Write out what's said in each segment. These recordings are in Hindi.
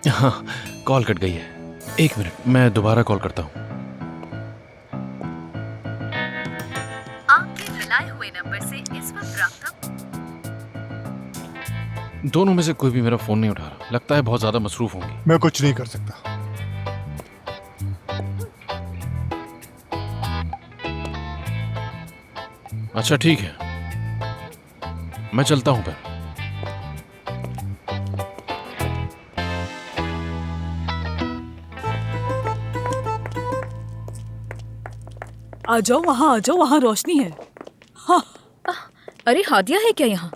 हाँ, कॉल कट गई है। एक मिनट, मैं दोबारा कॉल करता हूँ। आपके मिलाए हुए नंबर से इस वक्त राब्ता। दोनों में से कोई भी मेरा फोन नहीं उठा रहा। लगता है बहुत ज्यादा मसरूफ होंगी। मैं कुछ नहीं कर सकता। अच्छा ठीक है, मैं चलता हूँ फिर। आ जाओ, वहाँ रोशनी है। हाँ। अरे हादिया है क्या यहाँ?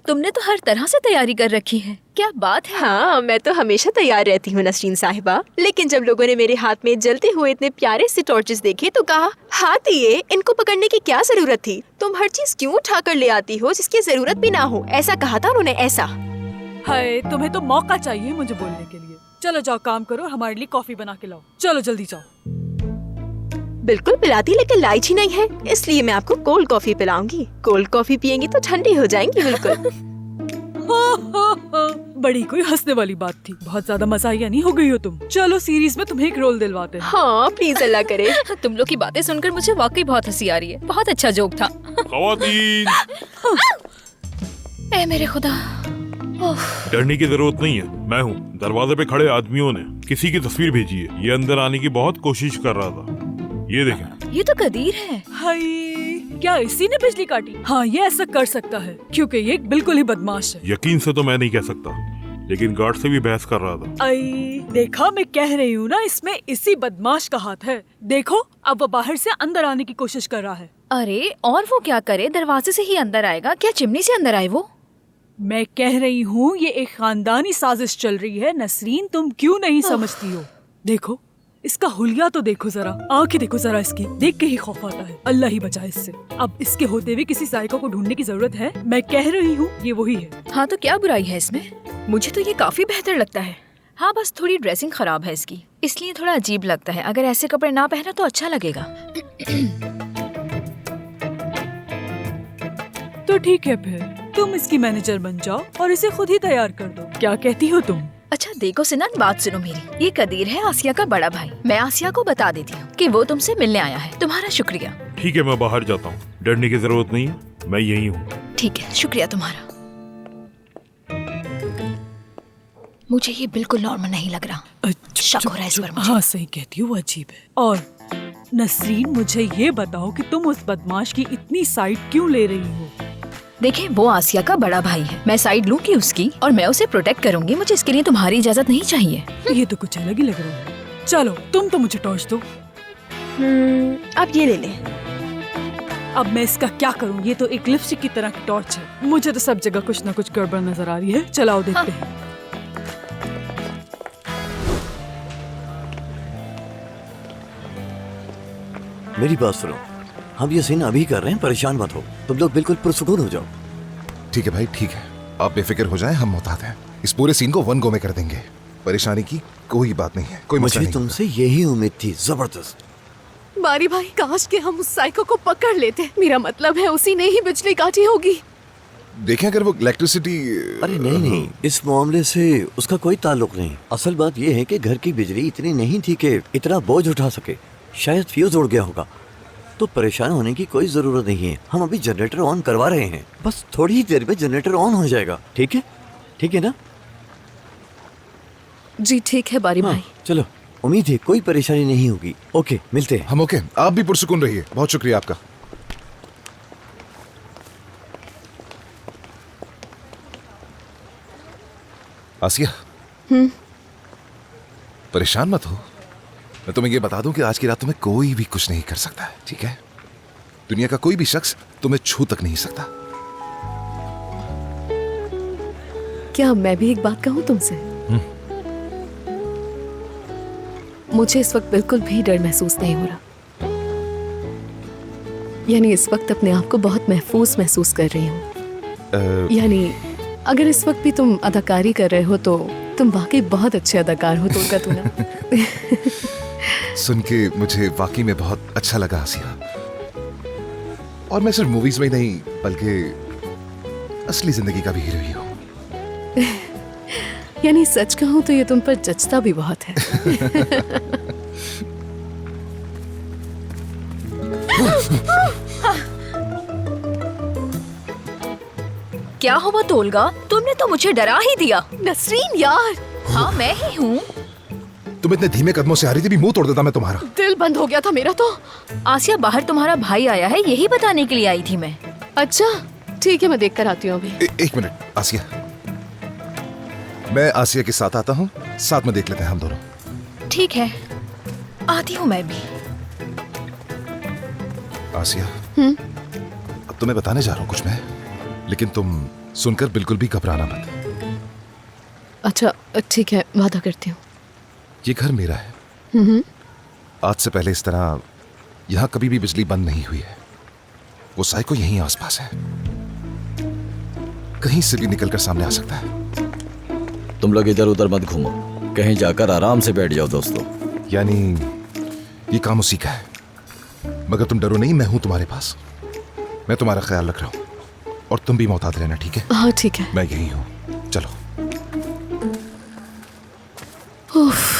तुमने तो हर तरह से तैयारी कर रखी है, क्या बात है? हाँ, मैं तो हमेशा तैयार रहती हूँ नसरीन साहिबा। लेकिन जब लोगों ने मेरे हाथ में जलते हुए इतने प्यारे से टॉर्चेस देखे तो कहा, हाथ ये, इनको पकड़ने की क्या जरूरत थी? तुम हर चीज क्यों उठा कर ले आती हो जिसकी जरूरत भी ना हो? ऐसा कहा था उन्होंने। ऐसा हाय, तुम्हें तो मौका चाहिए मुझे बोलने के लिए। चलो जाओ, काम करो, हमारे लिए कॉफी बना के लाओ। चलो जल्दी जाओ। बिल्कुल पिलाती, लेकिन इलायची नहीं है, इसलिए मैं आपको कोल्ड कॉफी पिलाऊंगी। कोल्ड कॉफी पियेंगी तो ठंडी हो जाएंगी बिल्कुल। बड़ी कोई हंसने वाली बात थी। बहुत ज्यादा मजाहिया नहीं हो गई हो तुम। चलो सीरीज में तुम्हें एक रोल दिलवाते हैं। हाँ प्लीज, अल्लाह करे। तुम लोग की बातें सुनकर मुझे वाकई बहुत हंसी आ रही है। बहुत अच्छा जोक था। ख़वातीन, ए मेरे खुदा। डरने की जरूरत नहीं है। मैं हूँ। दरवाजे पे खड़े आदमियों ने किसी की तस्वीर भेजी है। ये अंदर आने की बहुत कोशिश कर रहा था। ये देखें। ये तो कदीर है। हाय, क्या इसी ने बिजली काटी? हाँ, ये ऐसा कर सकता है क्योंकि ये बिल्कुल ही बदमाश है। यकीन से तो मैं नहीं कह सकता, लेकिन गार्ड से भी बहस कर रहा था। आई देखा, मैं कह रही हूँ ना, इसमें इसी बदमाश का हाथ है। देखो, अब वो बाहर से अंदर आने की कोशिश कर रहा है। अरे और वो क्या करे, दरवाजे से ही अंदर आएगा क्या? चिमनी से अंदर आए वो? मैं कह रही हूँ ये एक खानदानी साजिश चल रही है। नसरीन, तुम क्यों नहीं समझती हो? देखो, इसका हुलिया तो देखो जरा, आंखें देखो जरा इसकी, देख के ही खौफ आता है। अल्लाह ही बचाए इससे। अब इसके होते हुए किसी साइको को ढूंढने की जरूरत है। मैं कह रही हूँ ये वही है। हाँ तो क्या बुराई है इसमें? मुझे तो ये काफी बेहतर लगता है। हाँ बस थोड़ी ड्रेसिंग खराब है इसकी, इसलिए थोड़ा अजीब लगता है। अगर ऐसे कपड़े ना पहना तो अच्छा लगेगा। तो ठीक है, फिर तुम इसकी मैनेजर बन जाओ और इसे खुद ही तैयार कर दो। क्या कहती हो तुम? अच्छा देखो सिनान, बात सुनो मेरी। ये कदीर है आसिया का बड़ा भाई। मैं आसिया को बता देती हूँ कि वो तुमसे मिलने आया है। तुम्हारा शुक्रिया। ठीक है, मैं बाहर जाता हूँ। डरने की जरूरत नहीं है, मैं यही हूँ। ठीक है, शुक्रिया तुम्हारा। मुझे ये बिल्कुल नॉर्मल नहीं लग रहा। शक हो रहा है इस पर मुझे। हाँ सही कहती हो, वो अजीब है। और नसरीन, मुझे ये बताओ कि तुम उस बदमाश की इतनी साइड क्यों ले रही हो? देखें, वो आसिया का बड़ा भाई है। मैं साइड लूंगी उसकी और मैं उसे प्रोटेक्ट करूंगी। मुझे इसके लिए तुम्हारी इजाजत नहीं चाहिए। ये तो कुछ अलग ही लग रहा है। चलो तुम तो मुझे टॉर्च दो। अब ये ले लें। अब मैं इसका क्या करूं? ये तो एक लिपस्टिक की तरह की टॉर्च है। मुझे तो सब जगह कुछ न कुछ गड़बड़ नजर आ रही है। चलाओ देखते हैं। मेरी बात सुनो, हम ये सीन अभी कर रहे हैं, परेशान मत हो। तुम लोग बिल्कुल पुरसुकून हो जाओ। ठीक है भाई, ठीक है, आप बेफिक्र हो जाएं, हम मोहतात हैं। इस पूरे सीन को वन गो में कर देंगे। परेशानी की कोई बात नहीं है, कोई मसला मुझे नहीं। तुमसे यही उम्मीद थी। जबरदस्त। बारी भाई, काश के हम उस साइको को पकड़ लेते। मेरा मतलब है उसी ने ही बिजली काटी होगी। देखें, अगर वो इलेक्ट्रिसिटी। अरे नहीं नहीं, इस मामले से उसका कोई ताल्लुक नहीं। असल बात यह है कि घर की बिजली इतनी नहीं थी कि इतना बोझ उठा सके। शायद फ्यूज उड़ गया होगा। तो परेशान होने की कोई जरूरत नहीं है। हम अभी जनरेटर ऑन करवा रहे हैं, बस थोड़ी ही देर में जनरेटर ऑन हो जाएगा। ठीक है, ठीक है ना? जी ठीक है बारी भाई। चलो, उम्मीद है कोई परेशानी नहीं होगी। ओके, मिलते हैं। हम ओके, आप भी पुरसुकून रहिए। बहुत शुक्रिया आपका। आसिया, परेशान मत हो। मैं तुम्हें ये बता दूं कि आज की रात तुम्हें कोई भी कुछ नहीं कर सकता है, ठीक है? दुनिया का कोई भी शख्स तुम्हें छू तक नहीं सकता। क्या मैं भी एक बात कहूं तुमसे? मुझे इस वक्त बिल्कुल भी डर महसूस नहीं हो रहा। यानी इस वक्त अपने आप को बहुत महफूज महसूस कर रही हूँ। यानी अगर इस वक्त भी तुम अदाकारी कर रहे हो तो तुम वाकई बहुत अच्छे अदाकार हो। तुम का तू ना सुन के मुझे वाकई में बहुत अच्छा लगा आसिया। और मैं सिर्फ मूवीज में ही नहीं बल्कि असली जिंदगी का भी हीरो ही हूँ। यानी सच कहूँ तो ये तुम पर जचता भी बहुत है। क्या हुआ तोलगा? तुमने तो मुझे डरा ही दिया। नसरीन यार, हाँ मैं ही हूँ। तुम इतने धीमे कदमों से आ रही थी, भी मुंह तोड़ देता मैं तुम्हारा। दिल बंद हो गया था मेरा तो। आसिया, बाहर तुम्हारा भाई आया है, यही बताने के लिए आई थी मैं। अच्छा ठीक है, मैं देख कर आती हूँ अभी। एक मिनट आसिया, मैं आसिया के साथ आता हूँ, साथ में देख लेते हैं हम दोनों। ठीक है, आती हूँ मैं भी। आसिया, अब तुम्हें बताने जा रहा हूँ कुछ मैं, लेकिन तुम सुनकर बिल्कुल भी घबराना मत। अच्छा ठीक है, वादा करती हूँ। ये घर मेरा है। आज से पहले इस तरह यहाँ कभी भी बिजली बंद नहीं हुई है। वो साइको यहीं आसपास है, कहीं से भी निकलकर सामने आ सकता है। तुम लोग इधर उधर मत घूमो, कहीं जाकर आराम से बैठ जाओ दोस्तों। यानी ये काम उसी का है, मगर तुम डरो नहीं, मैं हूं तुम्हारे पास। मैं तुम्हारा ख्याल रख रहा हूं, और तुम भी मोहतात रहना, ठीक है? हाँ ठीक है। मैं यहीं हूं, चलो। उफ,